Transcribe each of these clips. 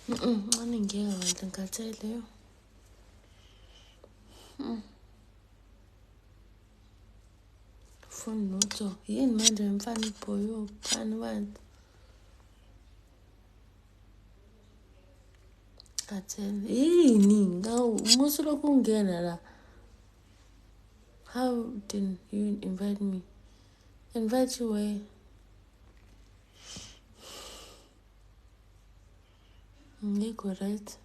Ngingeke bandla ngikhathele yo. Funi lutho. Yini manje mfana ibhoyo phani bantu. Khathele. Yini umusu lokhu ungena la. How did you invite me? Invite you where? Ngikho right.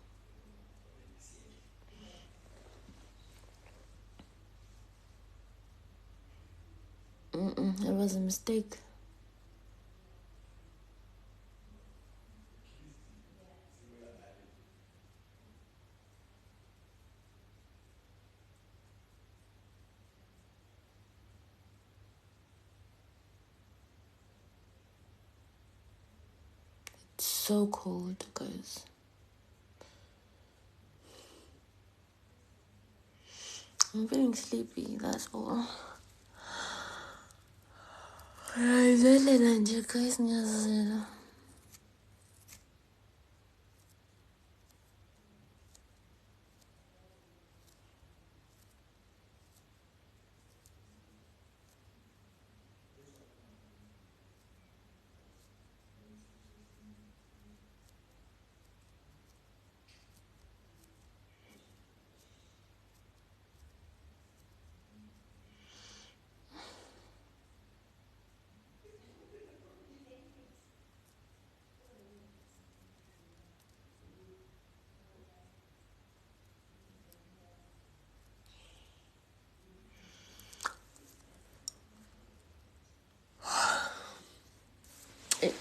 It was a mistake. It's so cold, guys. I'm feeling sleepy, that's all. Ngiyazela nje guys, ngiyazela.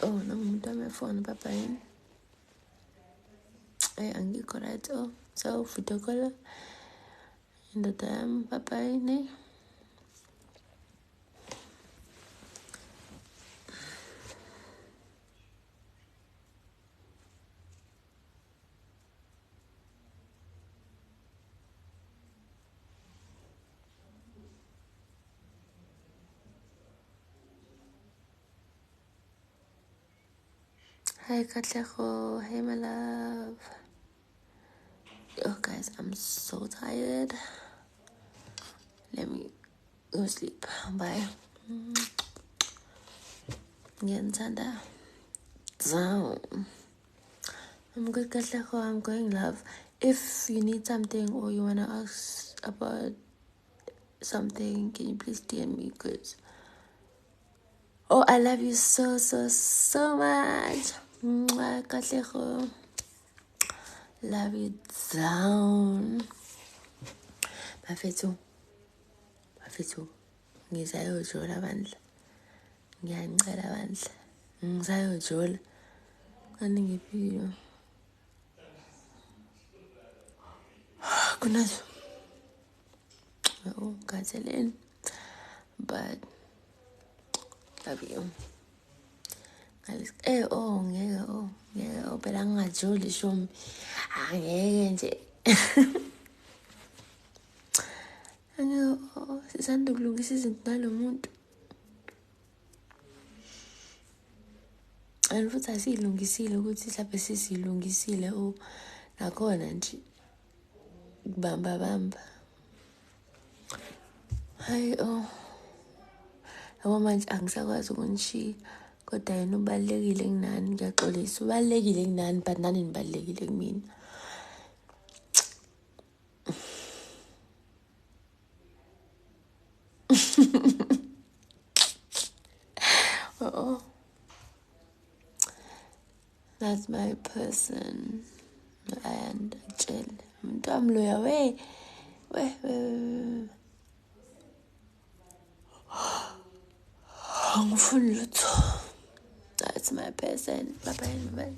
Oh, namuntu amefona papa yini. Angikho right. Oh, so video call. Indoda yami papa yini. Hi Katlego, hey my love. Oh guys, I'm so tired. Let me go sleep. Bye. Ngiyantanda. Down. I'm good Katlego, I'm going love. If you need something or you wanna ask about something, can you please DM me? Cause oh, I love you so much. Katlego. Love you down. Bafethu. Ngisayojola bandla. Ngiyanicela bandla. Ngisayojola. Kanti ngiphilo. Kunazo. Oh, Kathelene. But love you. Ngeke phela ngingajoli shomi. Angeke nje. Sisanda ukulungisa izinto nalo muntu. And futhi asiyilungisile ukuthi mhlawumbe sisiyilungisile nakhona nje kubamba. Hayi yabo manje angisakwazi ukunishiya kodwa yena ubalekile kunani ngiyaxolisa ubalekile kunani but nani nibalekile kumina. That's my person. And chill. I'm loyal. Wait. That's my person. Papa and my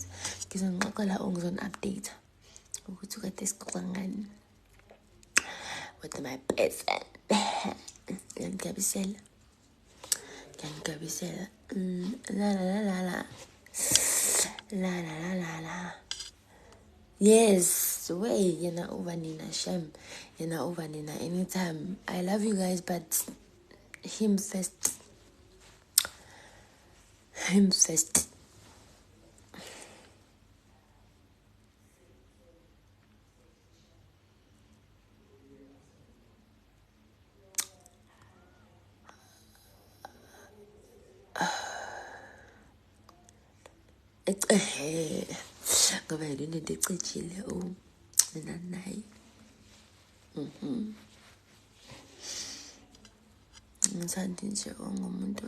ngizonqoqela ngizon-update ukuthi kade sixoxa ngani with my person. Ngiyangigabisela. La. Yes, way yena over Nina Shem, yena over Nina anytime. I love you guys, but him first. ngoba yile nto ecijile mina naye ngithanda nje ongumuntu